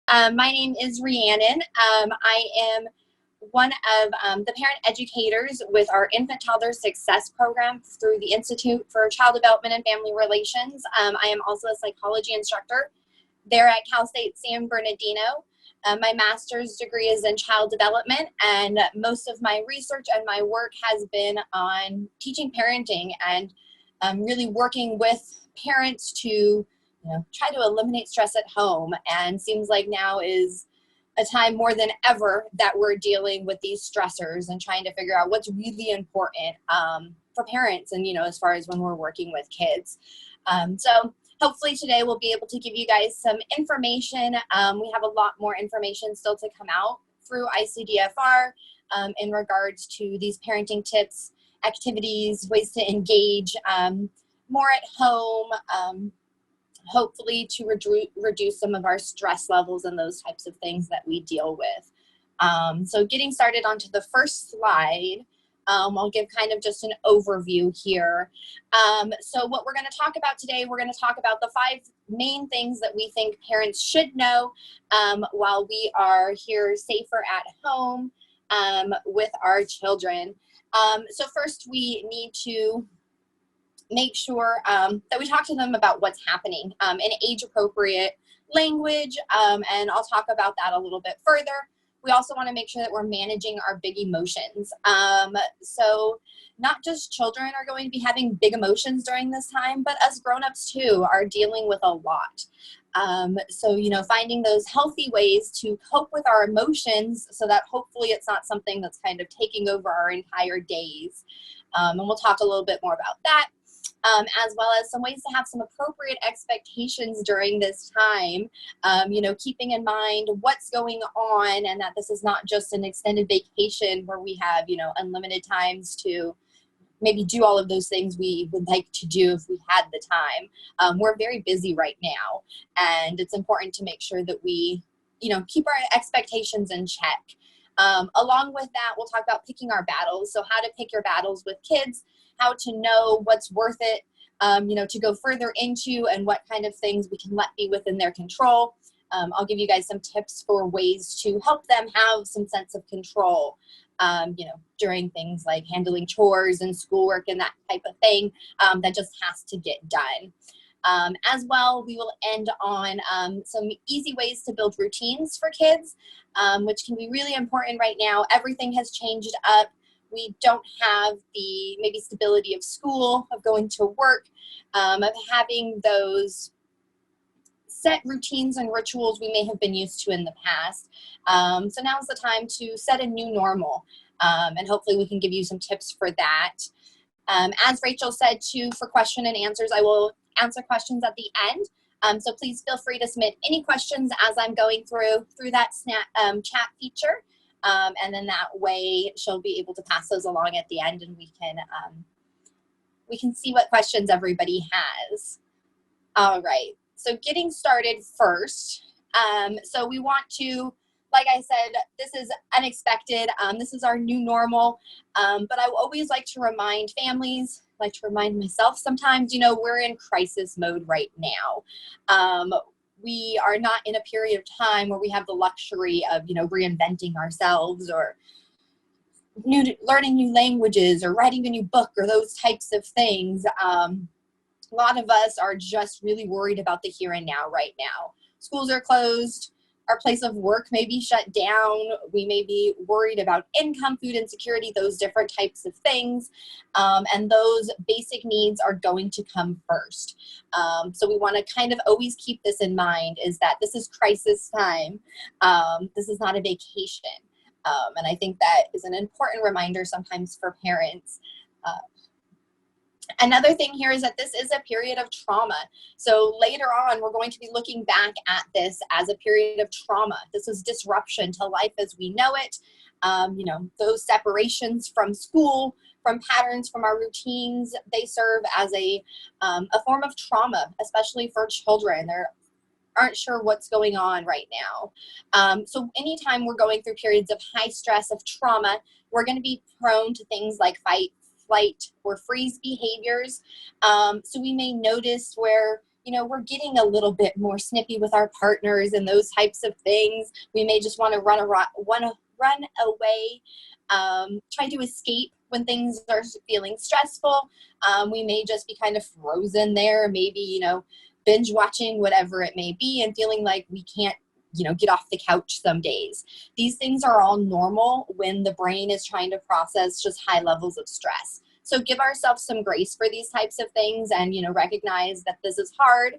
My name is Rhiannon. I am one of the parent educators with our Infant Toddler Success Program through the Institute for Child Development and Family Relations. I am also a psychology instructor there at Cal State San Bernardino. My master's degree is in child development, and most of my research and my work has been on teaching parenting and really working with parents to try to eliminate stress at home. And seems like now is a time more than ever that we're dealing with these stressors and trying to figure out what's really important for parents and, as far as when we're working with kids. So hopefully today we'll be able to give you guys some information. We have a lot more information still to come out through ICDFR in regards to these parenting tips, activities, ways to engage more at home, hopefully to reduce some of our stress levels and those types of things that we deal with. So getting started onto the first slide, I'll give kind of just an overview here. So what we're going to talk about today, we're going to talk about the 5 main things that we think parents should know while we are here safer at home with our children. So first we need to make sure that we talk to them about what's happening in age-appropriate language, and I'll talk about that a little bit further. We also want to make sure that we're managing our big emotions. So not just children are going to be having big emotions during this time, but us grown-ups too are dealing with a lot. So, finding those healthy ways to cope with our emotions so that hopefully it's not something that's kind of taking over our entire days. And we'll talk a little bit more about that. As well as some ways to have some appropriate expectations during this time, keeping in mind what's going on and that this is not just an extended vacation where we have, unlimited times to maybe do all of those things we would like to do if we had the time. We're very busy right now, and it's important to make sure that we, keep our expectations in check. Along with that, we'll talk about picking our battles. So how to pick your battles with kids, how to know what's worth it, to go further into, and what kind of things we can let be within their control. I'll give you guys some tips for ways to help them have some sense of control, during things like handling chores and schoolwork and that type of thing that just has to get done. As well, we will end on some easy ways to build routines for kids, which can be really important right now. Everything has changed up. We don't have the maybe stability of school, of going to work, of having those set routines and rituals we may have been used to in the past. So now's the time to set a new normal, and hopefully we can give you some tips for that. As Rachel said too, for question and answers, I will answer questions at the end. So please feel free to submit any questions as I'm going through that chat feature. And then that way she'll be able to pass those along at the end, and we can see what questions everybody has. All right, so getting started first. So we want to, like I said, this is unexpected. This is our new normal. But I always like to remind families, like to remind myself sometimes, we're in crisis mode right now. We are not in a period of time where we have the luxury of, reinventing ourselves or learning new languages or writing a new book or those types of things. A lot of us are just really worried about the here and now right now. Schools are closed. Our place of work may be shut down. We may be worried about income, food insecurity, those different types of things. And those basic needs are going to come first. So we want to kind of always keep this in mind, is that this is crisis time. This is not a vacation. And I think that is an important reminder sometimes for parents. Another thing here is that this is a period of trauma. So later on, we're going to be looking back at this as a period of trauma. This is disruption to life as we know it. Those separations from school, from patterns, from our routines, they serve as a form of trauma, especially for children. They aren't sure what's going on right now. So anytime we're going through periods of high stress, of trauma, we're going to be prone to things like fight, flight, or freeze behaviors. So we may notice where, we're getting a little bit more snippy with our partners and those types of things. We may just want to run away, try to escape when things are feeling stressful. We may just be kind of frozen there, maybe, binge watching, whatever it may be, and feeling like we can't, get off the couch some days. These things are all normal when the brain is trying to process just high levels of stress. So give ourselves some grace for these types of things and, recognize that this is hard.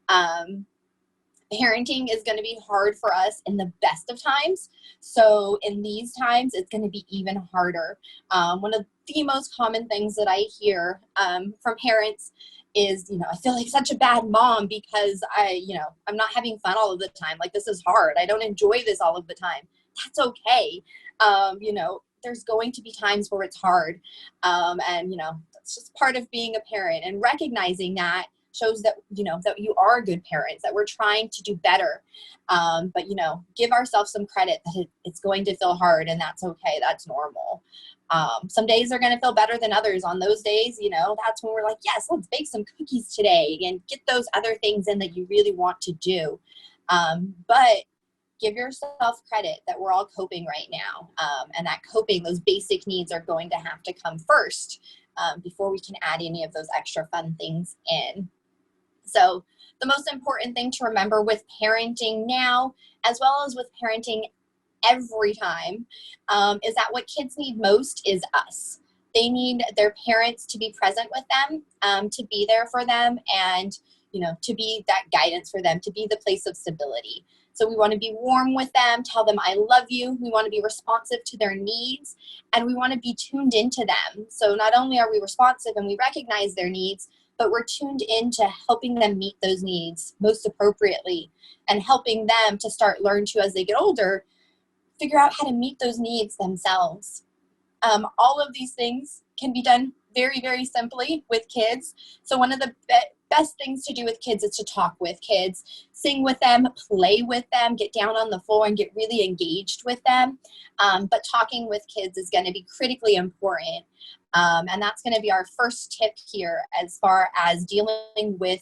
Parenting is going to be hard for us in the best of times. So in these times, it's going to be even harder. One of the most common things that I hear from parents is, I feel like such a bad mom because I'm not having fun all of the time. Like, this is hard. I don't enjoy this all of the time. That's okay. There's going to be times where it's hard. That's just part of being a parent, and recognizing that shows that, that you are good parents, that we're trying to do better. But give ourselves some credit that it's going to feel hard, and that's okay. That's normal. Some days are going to feel better than others. On those days, that's when we're like, yes, let's bake some cookies today and get those other things in that you really want to do. But give yourself credit that we're all coping right now. And that coping, those basic needs are going to have to come first before we can add any of those extra fun things in. So the most important thing to remember with parenting now, as well as with parenting every time, is that what kids need most is us. They need their parents to be present with them, to be there for them, and to be that guidance for them, to be the place of stability. So we want to be warm with them, tell them I love you. We want to be responsive to their needs, and we want to be tuned into them. So not only are we responsive and we recognize their needs, but we're tuned into helping them meet those needs most appropriately, and helping them to learn to, as they get older, figure out how to meet those needs themselves. All of these things can be done very, very simply with kids. So one of the best things to do with kids is to talk with kids, sing with them, play with them, get down on the floor and get really engaged with them. But talking with kids is going to be critically important. And that's going to be our first tip here as far as dealing with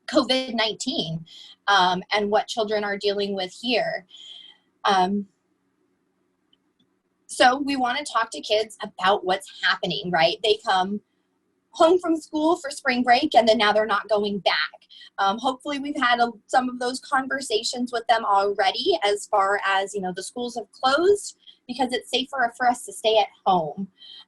COVID-19 and what children are dealing with here. So we want to talk to kids about what's happening, right? They come home from school for spring break, and then now they're not going back. Hopefully we've had some of those conversations with them already, as far as, the schools have closed because it's safer for us to stay at home.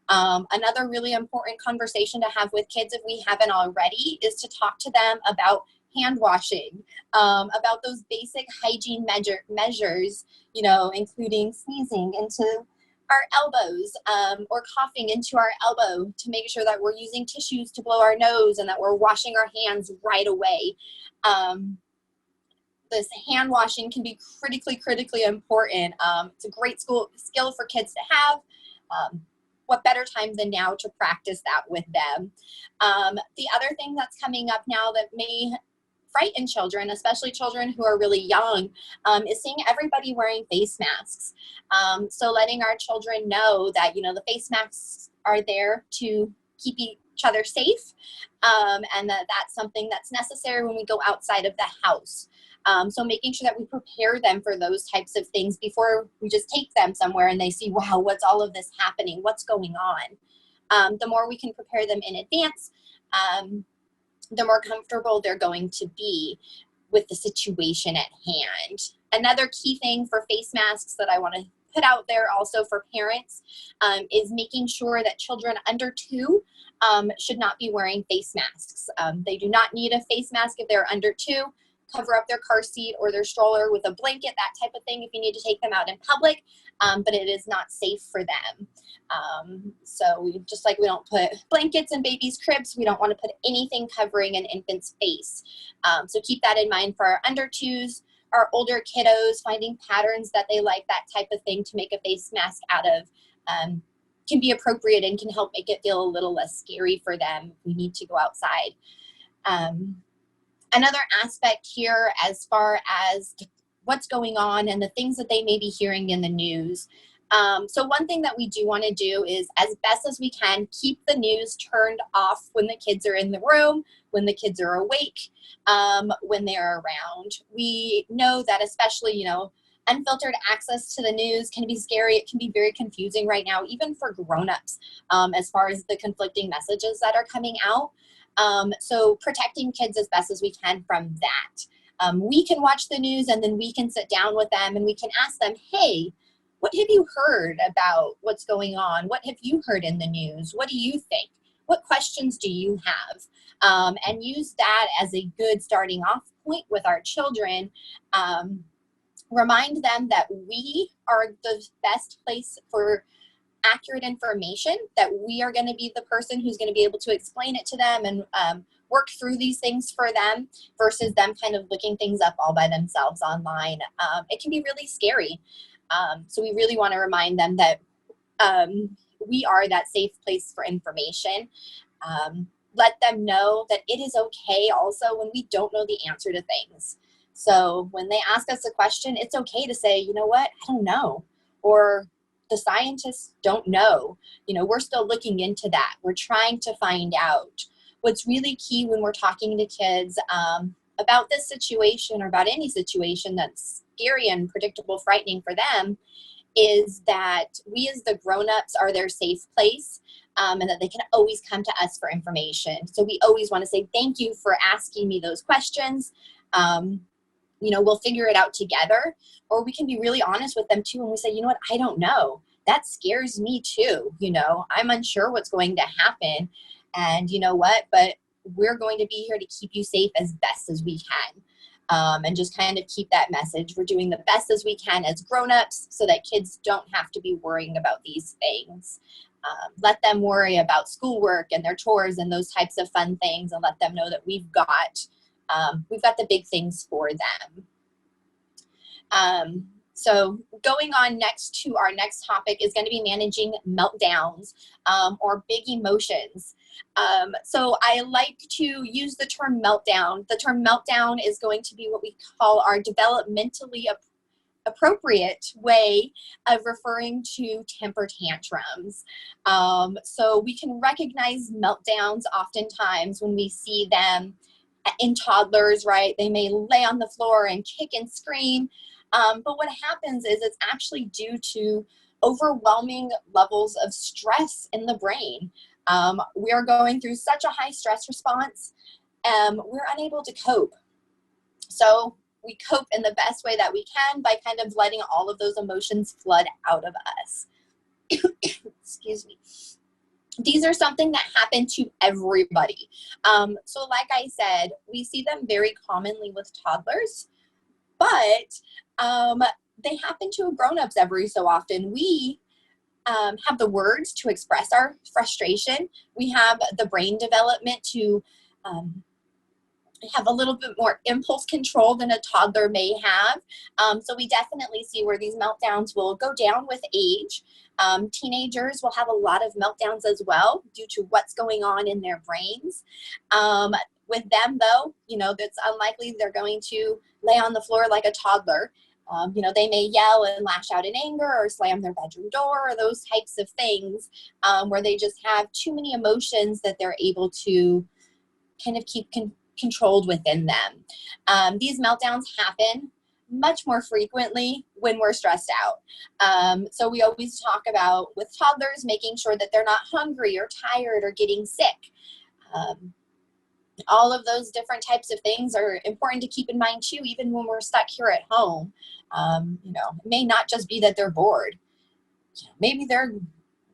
Another really important conversation to have with kids, if we haven't already, is to talk to them about hand washing, about those basic hygiene measures, including sneezing into our elbows, or coughing into our elbow, to make sure that we're using tissues to blow our nose and that we're washing our hands right away. This hand washing can be critically important. It's a great skill for kids to have. What better time than now to practice that with them? The other thing that's coming up now that may frighten children, especially children who are really young, is seeing everybody wearing face masks. So letting our children know that, the face masks are there to keep each other safe, and that's something that's necessary when we go outside of the house. So making sure that we prepare them for those types of things before we just take them somewhere and they see, wow, what's all of this happening? What's going on? The more we can prepare them in advance, the more comfortable they're going to be with the situation at hand. Another key thing for face masks that I want to put out there also for parents is making sure that children under 2 should not be wearing face masks. They do not need a face mask if they're under 2. Cover up their car seat or their stroller with a blanket, that type of thing, if you need to take them out in public, but it is not safe for them. So just like we don't put blankets in babies' cribs, we don't want to put anything covering an infant's face. So keep that in mind for our under 2s, our older kiddos, finding patterns that they like, that type of thing to make a face mask out of can be appropriate and can help make it feel a little less scary for them if we need to go outside. Another aspect here, as far as what's going on and the things that they may be hearing in the news, So one thing that we do want to do is, as best as we can, keep the news turned off when the kids are in the room, when the kids are awake, when they're around. We know that especially, you know, unfiltered access to the news can be scary. It can be very confusing right now, even for grown-ups, as far as the conflicting messages that are coming out. So protecting kids as best as we can from that. We can watch the news and then we can sit down with them and we can ask them, hey, what have you heard about what's going on? What have you heard in the news? What do you think? What questions do you have? And use that as a good starting off point with our children. Remind them that we are the best place for accurate information, that we are going to be the person who's going to be able to explain it to them and work through these things for them versus them kind of looking things up all by themselves online. It can be really scary. So we really want to remind them that we are that safe place for information. Let them know that it is okay also when we don't know the answer to things. So when they ask us a question, it's okay to say, you know what, I don't know. Or the scientists don't know. You know, we're still looking into that. We're trying to find out. What's really key when we're talking to kids about this situation or about any situation that's scary and predictable, frightening for them, is that we as the grown-ups are their safe place, and that they can always come to us for information. So we always want to say, thank you for asking me those questions. You know, we'll figure it out together, or we can be really honest with them too. And we say, you know what, I don't know. That scares me too. You know, I'm unsure what's going to happen. And you know what, but we're going to be here to keep you safe as best as we can. And just kind of keep that message. We're doing the best as we can as grown-ups so that kids don't have to be worrying about these things. Let them worry about schoolwork and their chores and those types of fun things, and let them know that we've got the big things for them. So going on next to our next topic is going to be managing meltdowns or big emotions. So I like to use the term meltdown. The term meltdown is going to be what we call our developmentally appropriate way of referring to temper tantrums. So we can recognize meltdowns oftentimes when we see them in toddlers, right? They may lay on the floor and kick and scream. But what happens is it's actually due to overwhelming levels of stress in the brain. We are going through such a high stress response, we're unable to cope. So we cope in the best way that we can by kind of letting all of those emotions flood out of us. Excuse me. These are something that happen to everybody. So like I said, we see them very commonly with toddlers, but they happen to grown-ups every so often. We have the words to express our frustration. We have the brain development to have a little bit more impulse control than a toddler may have. So we definitely see where these meltdowns will go down with age. Teenagers will have a lot of meltdowns as well due to what's going on in their brains. With them though, you know, that's unlikely they're going to lay on the floor like a toddler. You know, they may yell and lash out in anger or slam their bedroom door or those types of things where they just have too many emotions that they're able to kind of keep controlled within them. These meltdowns happen much more frequently when we're stressed out. So we always talk about with toddlers making sure that they're not hungry or tired or getting sick. All of those different types of things are important to keep in mind too, even when we're stuck here at home. You know, it may not just be that they're bored. Maybe they're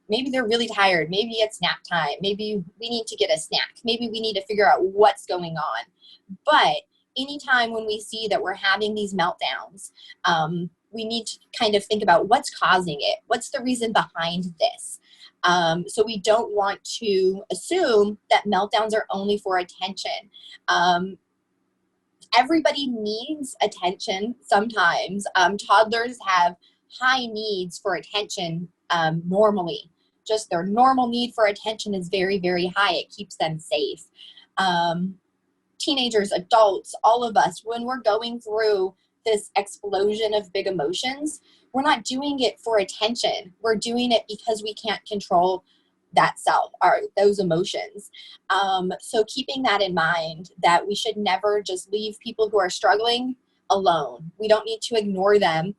really tired. Maybe it's nap time. Maybe we need to get a snack. Maybe we need to figure out what's going on. But anytime when we see that we're having these meltdowns, we need to kind of think about what's causing it. What's the reason behind this? So we don't want to assume that meltdowns are only for attention. Everybody needs attention sometimes. Toddlers have high needs for attention normally. Just their normal need for attention is very, very high. It keeps them safe. Teenagers, adults, all of us, when we're going through this explosion of big emotions, we're not doing it for attention. We're doing it because we can't control that self or those emotions. So keeping that in mind, that we should never just leave people who are struggling alone. We don't need to ignore them.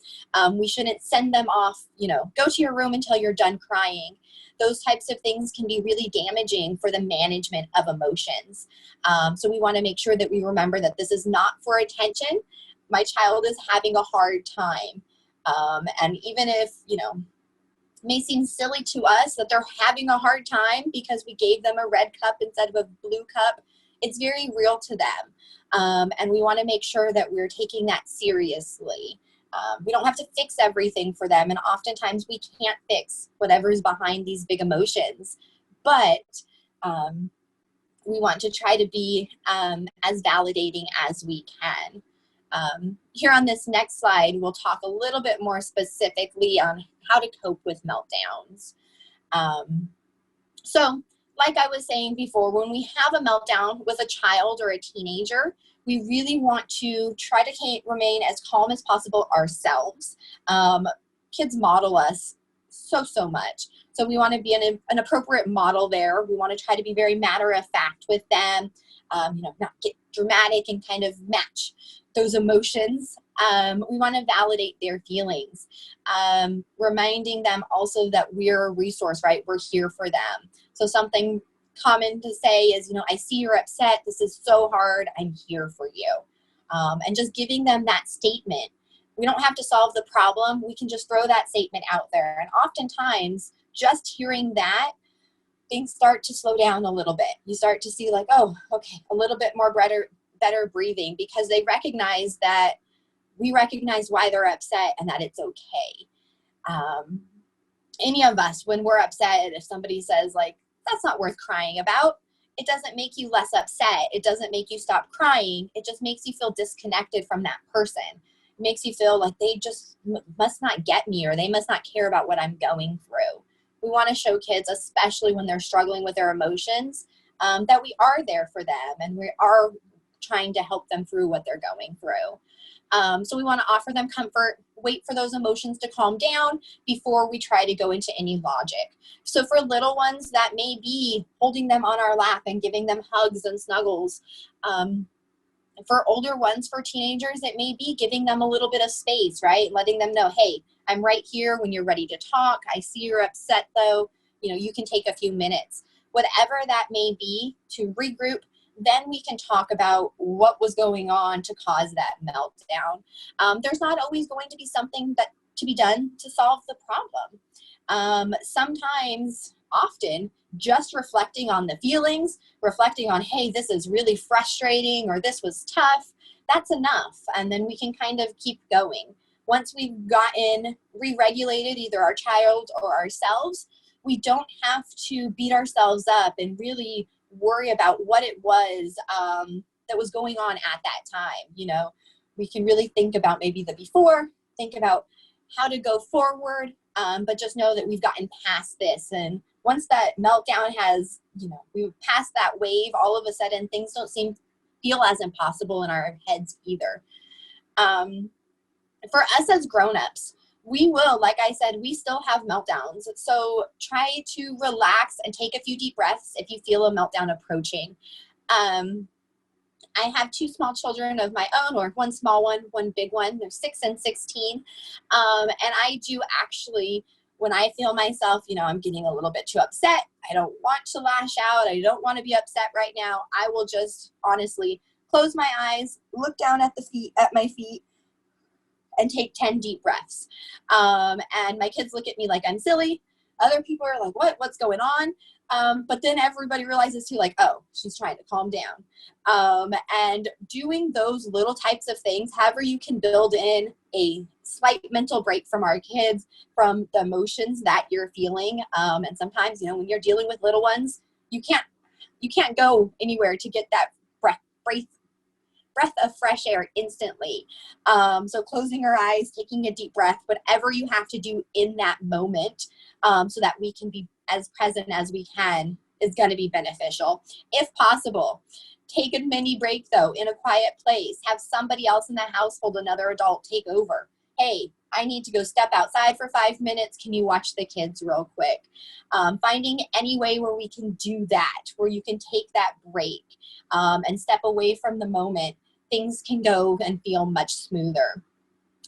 We shouldn't send them off, go to your room until you're done crying. Those types of things can be really damaging for the management of emotions. So we want to make sure that we remember that this is not for attention. My child is having a hard time. And even if, it may seem silly to us that they're having a hard time because we gave them a red cup instead of a blue cup, it's very real to them. And we want to make sure that we're taking that seriously. We don't have to fix everything for them, and oftentimes we can't fix whatever's behind these big emotions. But we want to try to be as validating as we can. Here on this next slide, we'll talk a little bit more specifically on how to cope with meltdowns. So, like I was saying before, when we have a meltdown with a child or a teenager, we really want to try to remain as calm as possible ourselves. Kids model us so much. So we want to be an appropriate model there. We want to try to be very matter of fact with them, not get dramatic and kind of match those emotions. We want to validate their feelings, reminding them also that we're a resource, right? We're here for them. So something common to say is, I see you're upset. This is so hard. I'm here for you. And just giving them that statement. We don't have to solve the problem. We can just throw that statement out there. And oftentimes, just hearing that, things start to slow down a little bit. You start to see like, oh, okay, a little bit more better breathing, because they recognize that we recognize why they're upset and that it's okay. Any of us, when we're upset, if somebody says like, that's not worth crying about, it doesn't make you less upset. It doesn't make you stop crying. It just makes you feel disconnected from that person. It makes you feel like they just must not get me, or they must not care about what I'm going through. We want to show kids, especially when they're struggling with their emotions, that we are there for them and we are trying to help them through what they're going through. So we want to offer them comfort, wait for those emotions to calm down before we try to go into any logic. So for little ones, that may be holding them on our lap and giving them hugs and snuggles. For older ones, for teenagers, it may be giving them a little bit of space, right? Letting them know, hey, I'm right here when you're ready to talk. I see you're upset though. You can take a few minutes. Whatever that may be, to regroup, then we can talk about what was going on to cause that meltdown. There's not always going to be something that to be done to solve the problem. Sometimes, often, just reflecting on the feelings, reflecting on, hey, this is really frustrating, or this was tough, that's enough. And then we can kind of keep going. Once we've gotten re-regulated, either our child or ourselves, we don't have to beat ourselves up and really worry about what it was that was going on at that time. We can really think about maybe the before, think about how to go forward, but just know that we've gotten past this. And once that meltdown has, we've passed that wave, all of a sudden things don't feel as impossible in our heads either. For us as grownups, we will, like I said, we still have meltdowns. So try to relax and take a few deep breaths if you feel a meltdown approaching. I have two small children of my own, or one small one, one big one. They're 6 and 16. And I do actually, when I feel myself, I'm getting a little bit too upset, I don't want to lash out, I don't want to be upset right now, I will just honestly close my eyes, look down at my feet, and take 10 deep breaths. And my kids look at me like I'm silly. Other people are like, what's going on? But then everybody realizes too, like, oh, she's trying to calm down. And doing those little types of things, however you can build in a slight mental break from our kids, from the emotions that you're feeling. And sometimes, when you're dealing with little ones, you can't go anywhere to get that breath of fresh air instantly. So closing our eyes, taking a deep breath, whatever you have to do in that moment, so that we can be as present as we can, is going to be beneficial. If possible, take a mini break though in a quiet place. Have somebody else in the household, another adult, take over. hey, I need to go step outside for 5 minutes. Can you watch the kids real quick? Finding any way where we can do that, where you can take that break and step away from the moment, things can go and feel much smoother.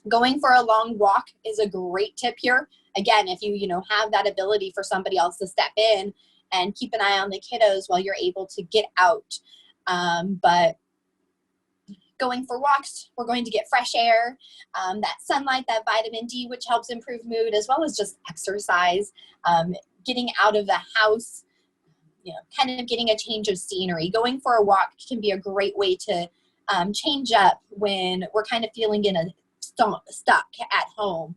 Going for a long walk is a great tip here. Again, if you have that ability for somebody else to step in and keep an eye on the kiddos while you're able to get out. But going for walks, we're going to get fresh air, that sunlight, that vitamin D, which helps improve mood, as well as just exercise, getting out of the house, kind of getting a change of scenery. Going for a walk can be a great way to change up when we're kind of feeling stuck at home.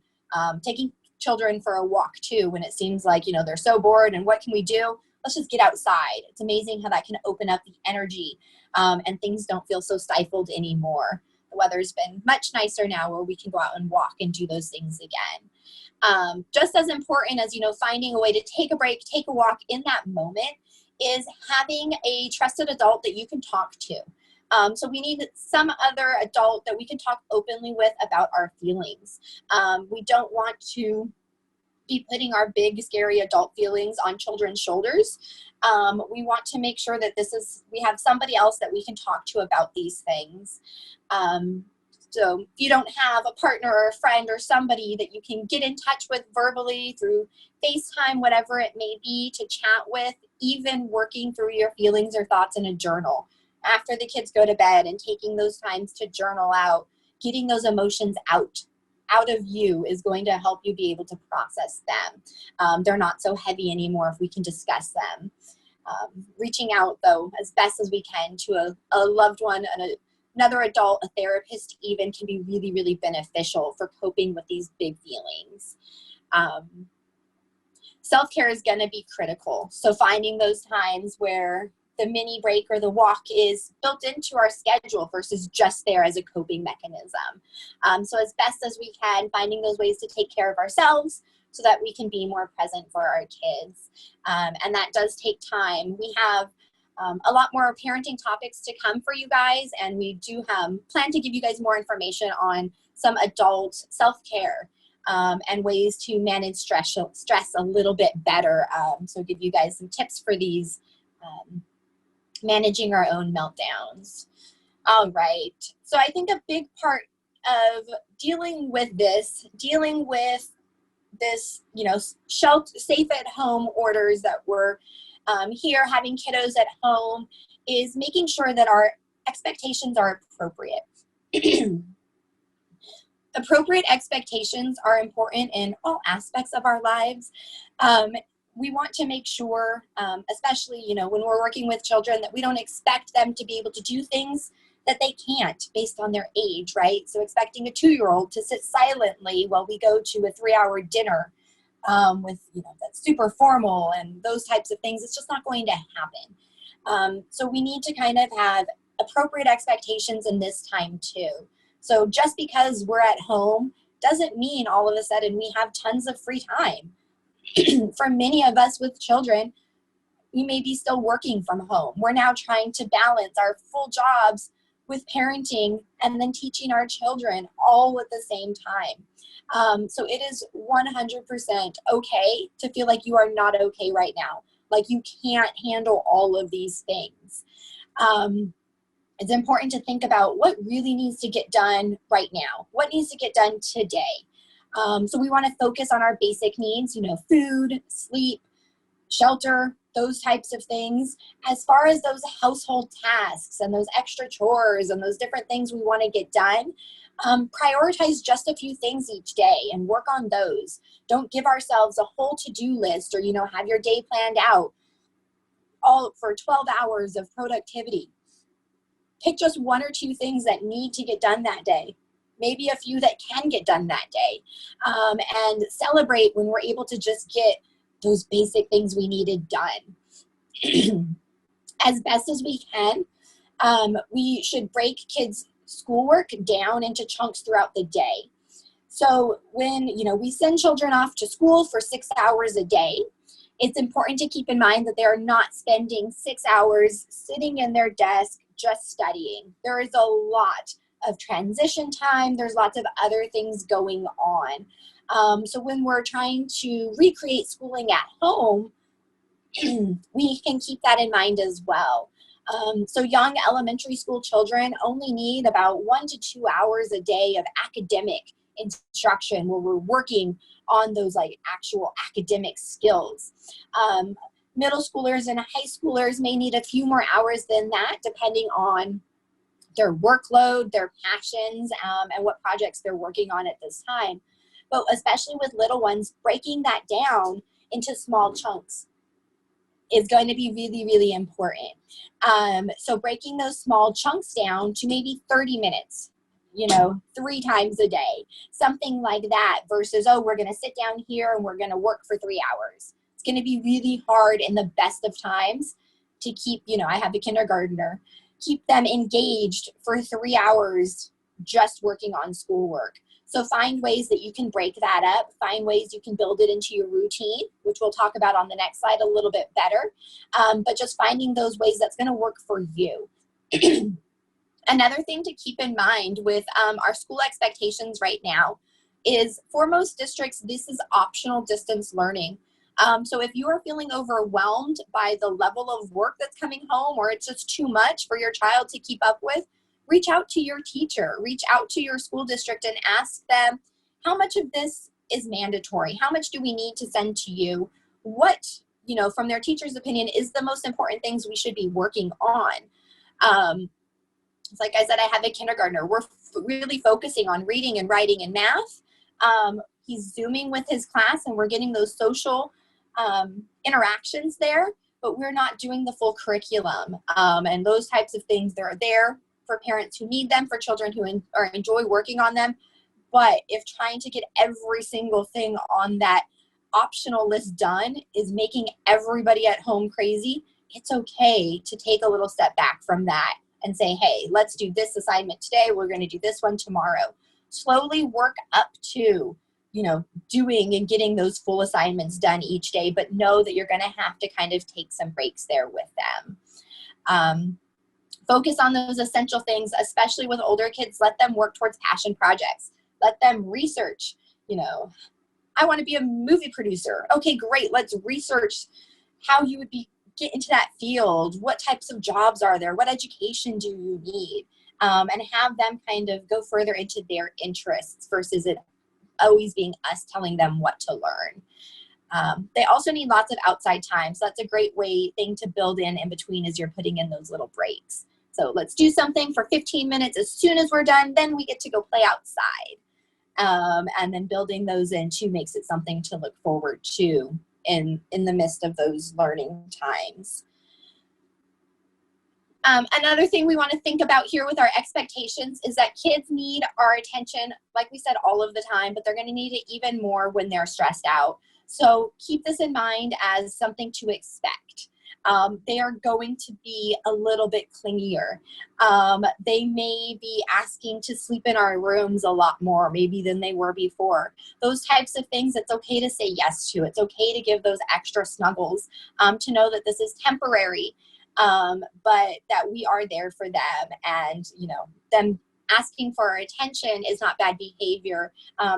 Taking children for a walk too, when it seems like, they're so bored and what can we do? Let's just get outside. It's amazing how that can open up the energy and things don't feel so stifled anymore. The weather's been much nicer now where we can go out and walk and do those things again. Just as important as, finding a way to take a break, take a walk in that moment is having a trusted adult that you can talk to. So we need some other adult that we can talk openly with about our feelings. We don't want to be putting our big, scary adult feelings on children's shoulders. We want to make sure that we have somebody else that we can talk to about these things. So if you don't have a partner or a friend or somebody that you can get in touch with verbally through FaceTime, whatever it may be, to chat with, even working through your feelings or thoughts in a journal. After the kids go to bed and taking those times to journal out, getting those emotions out of you is going to help you be able to process them. They're not so heavy anymore if we can discuss them. Reaching out, though, as best as we can to a loved one and another adult, a therapist even, can be really, really beneficial for coping with these big feelings. Self-care is going to be critical. So finding those times where the mini break or the walk is built into our schedule versus just there as a coping mechanism. So as best as we can, finding those ways to take care of ourselves so that we can be more present for our kids. And that does take time. We have a lot more parenting topics to come for you guys, and we do plan to give you guys more information on some adult self-care and ways to manage stress a little bit better. So give you guys some tips for these managing our own meltdowns. All right. So I think a big part of dealing with this, safe at home orders that we're here having kiddos at home, is making sure that our expectations are appropriate. Appropriate expectations are important in all aspects of our lives. We want to make sure, especially, when we're working with children, that we don't expect them to be able to do things that they can't based on their age, right? So expecting a 2-year-old to sit silently while we go to a 3-hour dinner with, that's super formal and those types of things, it's just not going to happen. So we need to kind of have appropriate expectations in this time too. So just because we're at home doesn't mean all of a sudden we have tons of free time. For many of us with children, we may be still working from home. We're now trying to balance our full jobs with parenting and then teaching our children all at the same time. So it is 100% okay to feel like you are not okay right now. Like you can't handle all of these things. It's important to think about what really needs to get done right now. What needs to get done today? So we want to focus on our basic needs, food, sleep, shelter, those types of things. As far as those household tasks and those extra chores and those different things we want to get done, prioritize just a few things each day and work on those. Don't give ourselves a whole to-do list or, have your day planned out all for 12 hours of productivity. Pick just 1 or 2 things that need to get done that day. Maybe a few that can get done that day, and celebrate when we're able to just get those basic things we needed done. As best as we can, we should break kids' schoolwork down into chunks throughout the day. So when, we send children off to school for 6 hours a day, it's important to keep in mind that they are not spending 6 hours sitting in their desk just studying. There is a lot of transition time. There's lots of other things going on. So when we're trying to recreate schooling at home, we can keep that in mind as well. So young elementary school children only need about 1 to 2 hours a day of academic instruction where we're working on those like actual academic skills. Middle schoolers and high schoolers may need a few more hours than that, depending on their workload, their passions, and what projects they're working on at this time. But especially with little ones, breaking that down into small chunks is going to be really, really important. So breaking those small chunks down to maybe 30 minutes, 3 times a day, something like that, versus, oh, we're going to sit down here and we're going to work for 3 hours. It's going to be really hard in the best of times to keep, I have a kindergartner, keep them engaged for 3 hours just working on schoolwork. So find ways that you can break that up, find ways you can build it into your routine, which we'll talk about on the next slide a little bit better, but just finding those ways that's going to work for you. Another thing to keep in mind with our school expectations right now is for most districts, this is optional distance learning. So if you are feeling overwhelmed by the level of work that's coming home, or it's just too much for your child to keep up with, reach out to your teacher, reach out to your school district and ask them, how much of this is mandatory? How much do we need to send to you? What, from their teacher's opinion, is the most important things we should be working on? Like I said, I have a kindergartner. We're really focusing on reading and writing and math. He's Zooming with his class and we're getting those social interactions there, but we're not doing the full curriculum. And those types of things, they're there for parents who need them, for children who enjoy working on them. But if trying to get every single thing on that optional list done is making everybody at home crazy, it's okay to take a little step back from that and say, hey, let's do this assignment today. We're going to do this one tomorrow. Slowly work up to, doing and getting those full assignments done each day, but know that you're going to have to kind of take some breaks there with them. Focus on those essential things, especially with older kids. Let them work towards passion projects. Let them research, I want to be a movie producer. Okay, great. Let's research how you would get into that field. What types of jobs are there? What education do you need? And have them kind of go further into their interests versus it always being us telling them what to learn. They also need lots of outside time. So that's a great thing to build in between as you're putting in those little breaks. So let's do something for 15 minutes. As soon as we're done, then we get to go play outside. And then building those in too makes it something to look forward to in the midst of those learning times. Another thing we want to think about here with our expectations is that kids need our attention, like we said, all of the time, but they're going to need it even more when they're stressed out. So keep this in mind as something to expect. They are going to be a little bit clingier. They may be asking to sleep in our rooms a lot more maybe than they were before. Those types of things, it's okay to say yes to. It's okay to give those extra snuggles, to know that this is temporary, but that we are there for them, and them asking for our attention is not bad behavior.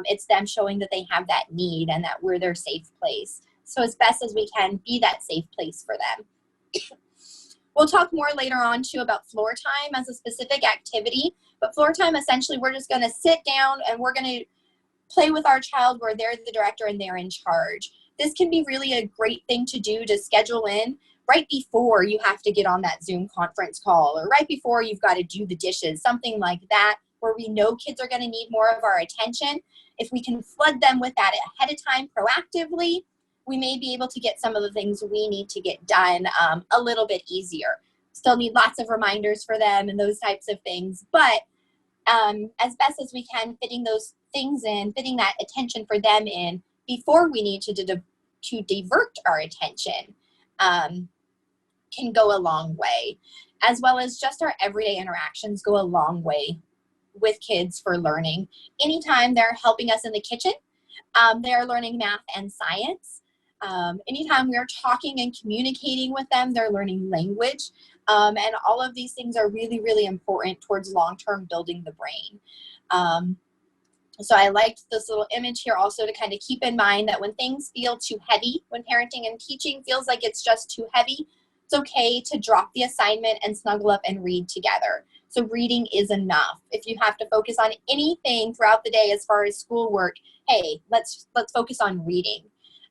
It's them showing that they have that need and that we're their safe place. So as best as we can, be that safe place for them. We'll talk more later on too about floor time as a specific activity, but floor time, essentially, we're just going to sit down and we're going to play with our child where they're the director and they're in charge. This can be really a great thing to do, to schedule in right before you have to get on that Zoom conference call, or right before you've got to do the dishes, something like that, where we know kids are going to need more of our attention. If we can flood them with that ahead of time proactively, we may be able to get some of the things we need to get done a little bit easier. Still need lots of reminders for them and those types of things, but as best as we can, fitting those things in, fitting that attention for them in before we need to divert our attention can go a long way, as well as just our everyday interactions go a long way with kids for learning. Anytime they're helping us in the kitchen, they're learning math and science. Anytime we're talking and communicating with them, they're learning language. And all of these things are really, really important towards long-term building the brain. So I liked this little image here also to kind of keep in mind that when things feel too heavy, when parenting and teaching feels like it's just too heavy, it's okay to drop the assignment and snuggle up and read together. So reading is enough. If you have to focus on anything throughout the day as far as schoolwork, hey, let's focus on reading.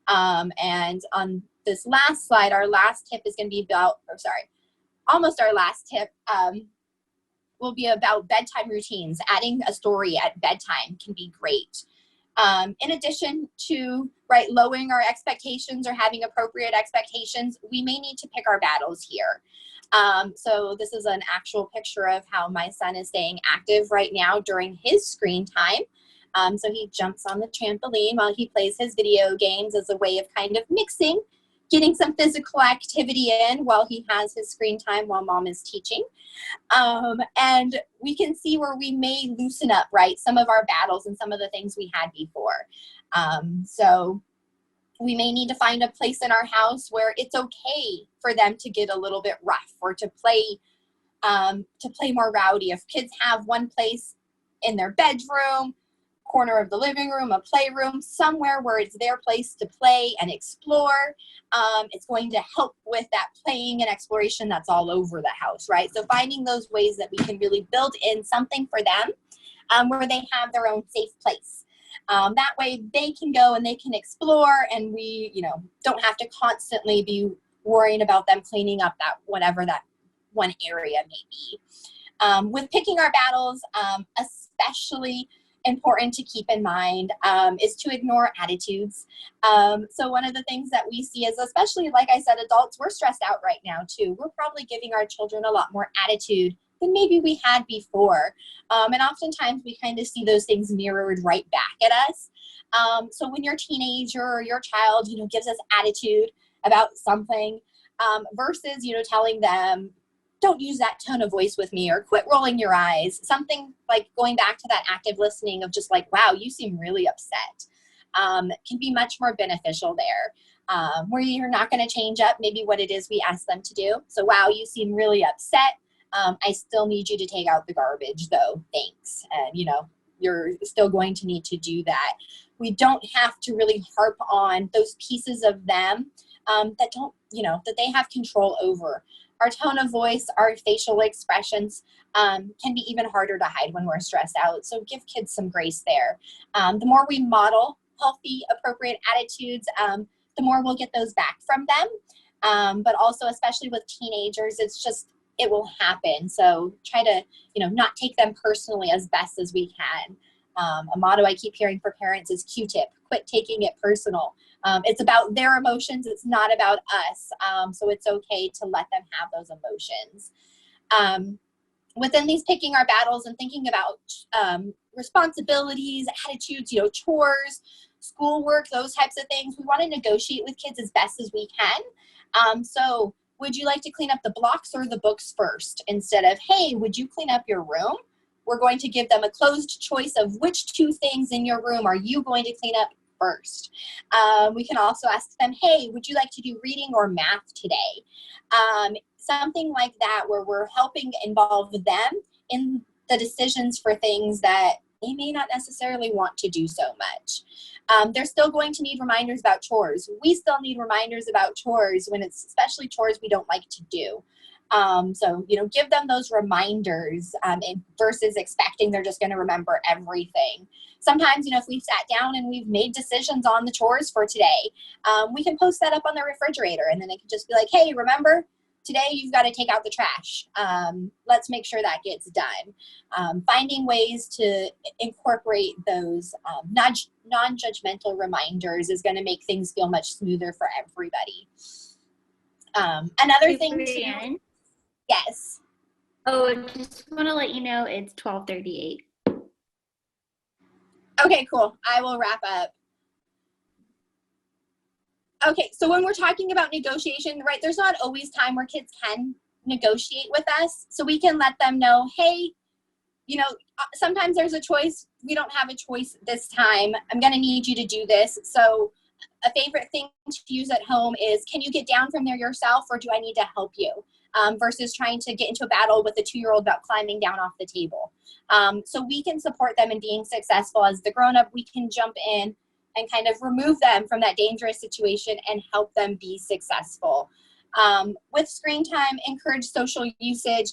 And on this last slide, our last tip is going to be about, or sorry, almost our last tip, will be about bedtime routines. Adding a story at bedtime can be great. In addition to lowering our expectations or having appropriate expectations, we may need to pick our battles here. So this is an actual picture of how my son is staying active right now during his screen time. So he jumps on the trampoline while he plays his video games as a way of kind of mixing, getting some physical activity in while he has his screen time while mom is teaching. And we can see where we may loosen up, some of our battles and some of the things we had before. So we may need to find a place in our house where it's okay for them to get a little bit rough or to play more rowdy. If kids have one place in their bedroom, corner of the living room, a playroom, somewhere where it's their place to play and explore, it's going to help with that playing and exploration that's all over the house, right? So finding those ways that we can really build in something for them where they have their own safe place. That way they can go and they can explore, and we, don't have to constantly be worrying about them cleaning up that whatever that one area may be. With picking our battles, especially important to keep in mind is to ignore attitudes. So one of the things that we see is, especially like I said, adults, we're stressed out right now too. We're probably giving our children a lot more attitude than maybe we had before. And oftentimes we kind of see those things mirrored right back at us. So when your teenager or your child, gives us attitude about something versus, telling them, don't use that tone of voice with me, or quit rolling your eyes. Something like going back to that active listening of just wow, you seem really upset, can be much more beneficial there, where you're not going to change up maybe what it is we ask them to do. So, wow, you seem really upset. I still need you to take out the garbage though, thanks. And you're still going to need to do that. We don't have to really harp on those pieces of them that don't, that they have control over. Our tone of voice, our facial expressions can be even harder to hide when we're stressed out. So give kids some grace there. The more we model healthy, appropriate attitudes, the more we'll get those back from them. But also, especially with teenagers, it will happen. So try to, not take them personally as best as we can. A motto I keep hearing for parents is Q-tip, quit taking it personal. It's about their emotions. It's not about us. So it's okay to let them have those emotions. Within these picking our battles and thinking about responsibilities, attitudes, chores, schoolwork, those types of things, we want to negotiate with kids as best as we can. So would you like to clean up the blocks or the books first? Instead of, hey, would you clean up your room? We're going to give them a closed choice of which two things in your room are you going to clean up first. We can also ask them, hey, would you like to do reading or math today? Something like that, where we're helping involve them in the decisions for things that they may not necessarily want to do so much. They're still going to need reminders about chores. We still need reminders about chores when it's especially chores we don't like to do. So, give them those reminders versus expecting they're just going to remember everything. Sometimes, if we've sat down and we've made decisions on the chores for today, we can post that up on the refrigerator, and then it can just be like, hey, remember, today you've got to take out the trash. Let's make sure that gets done. Finding ways to incorporate those non-judgmental reminders is going to make things feel much smoother for everybody. Another thing too. Yes. Oh, I just want to let you know it's 12:38. Okay, cool. I will wrap up. Okay, so when we're talking about negotiation, right, there's not always time where kids can negotiate with us. So we can let them know, hey, sometimes there's a choice. We don't have a choice this time. I'm going to need you to do this. So a favorite thing to use at home is, can you get down from there yourself, or do I need to help you? versus trying to get into a battle with a 2-year-old about climbing down off the table. So we can support them in being successful. As the grown-up, we can jump in and kind of remove them from that dangerous situation and help them be successful. With screen time, encourage social usage.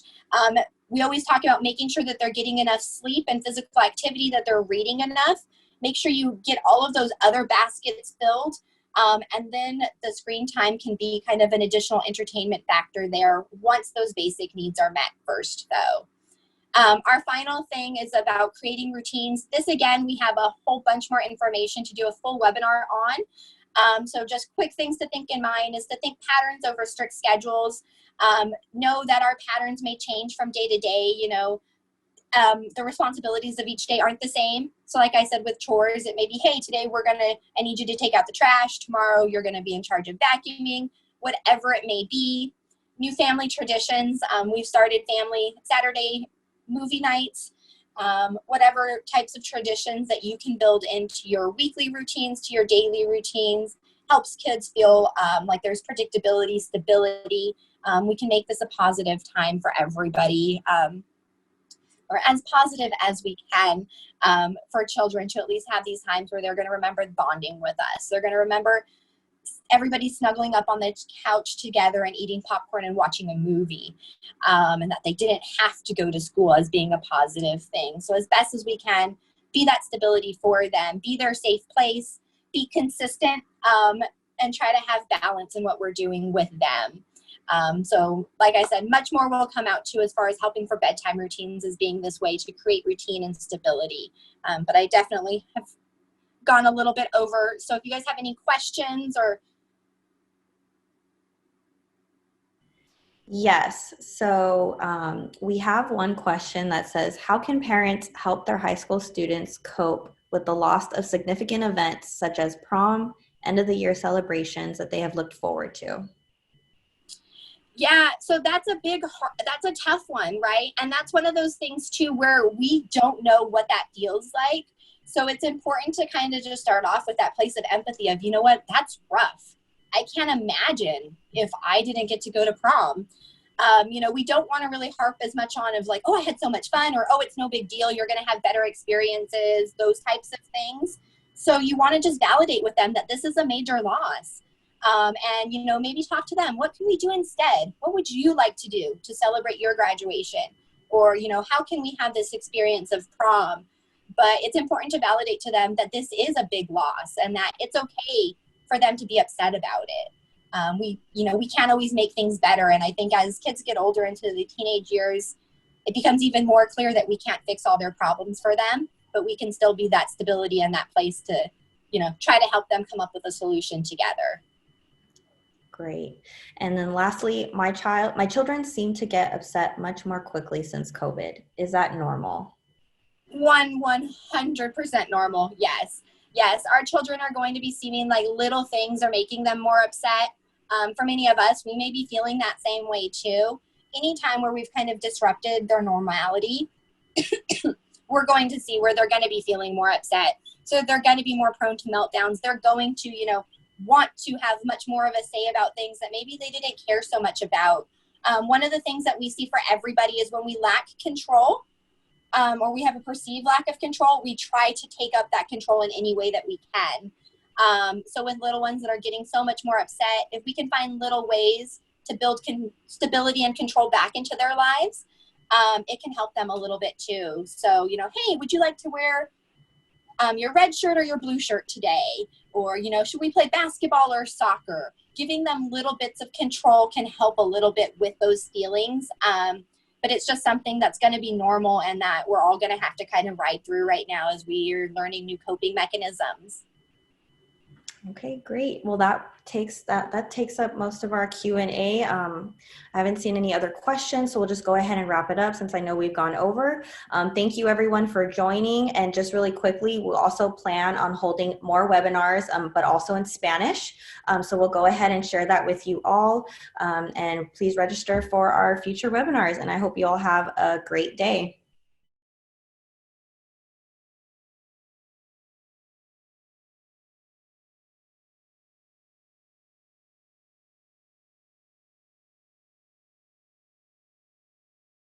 We always talk about making sure that they're getting enough sleep and physical activity, that they're reading enough. Make sure you get all of those other baskets filled. And then the screen time can be kind of an additional entertainment factor there once those basic needs are met first, though. Our final thing is about creating routines. This, again, we have a whole bunch more information to do a full webinar on. So just quick things to think in mind is to think patterns over strict schedules. Know that our patterns may change from day to day. The responsibilities of each day aren't the same. So like I said, with chores, it may be, hey, today I need you to take out the trash. Tomorrow you're going to be in charge of vacuuming, whatever it may be. New family traditions. We've started family Saturday movie nights, whatever types of traditions that you can build into your weekly routines, to your daily routines, helps kids feel like there's predictability, stability. We can make this a positive time for everybody, or as positive as we can for children to at least have these times where they're going to remember bonding with us. They're going to remember everybody snuggling up on the couch together and eating popcorn and watching a movie, and that they didn't have to go to school as being a positive thing. So as best as we can, be that stability for them, be their safe place, be consistent, and try to have balance in what we're doing with them. So like I said, much more will come out too as far as helping for bedtime routines as being this way to create routine and stability. But I definitely have gone a little bit over. So if you guys have any questions or... Yes. So we have one question that says, how can parents help their high school students cope with the loss of significant events such as prom, end of the year celebrations that they have looked forward to? Yeah, so that's a tough one, right? And that's one of those things too where we don't know what that feels like. So it's important to kind of just start off with that place of empathy of, you know what, that's rough. I can't imagine if I didn't get to go to prom. We don't want to really harp as much on of like, oh, I had so much fun, or, oh, it's no big deal, you're going to have better experiences, those types of things. So you want to just validate with them that this is a major loss. And maybe talk to them. What can we do instead? What would you like to do to celebrate your graduation? Or, how can we have this experience of prom? But it's important to validate to them that this is a big loss and that it's okay for them to be upset about it. We can't always make things better. And I think as kids get older into the teenage years, it becomes even more clear that we can't fix all their problems for them, but we can still be that stability and that place to, try to help them come up with a solution together. Great. And then lastly, my children seem to get upset much more quickly since COVID. Is that normal? 100% normal. Yes. Our children are going to be seeming like little things are making them more upset. For many of us, we may be feeling that same way too. Anytime where we've kind of disrupted their normality, we're going to see where they're going to be feeling more upset. So they're going to be more prone to meltdowns. They're going to, want to have much more of a say about things that maybe they didn't care so much about. One of the things that we see for everybody is when we lack control, or we have a perceived lack of control, we try to take up that control in any way that we can. So with little ones that are getting so much more upset, if we can find little ways to build stability and control back into their lives, it can help them a little bit too. So, hey, would you like to wear your red shirt or your blue shirt today? Or, should we play basketball or soccer? Giving them little bits of control can help a little bit with those feelings. But it's just something that's going to be normal and that we're all going to have to kind of ride through right now as we're learning new coping mechanisms. Okay, great. Well, that takes up most of our Q&A. I haven't seen any other questions, so we'll just go ahead and wrap it up since I know we've gone over. Thank you everyone for joining. And just really quickly, we'll also plan on holding more webinars, but also in Spanish. So we'll go ahead and share that with you all. And please register for our future webinars. And I hope you all have a great day.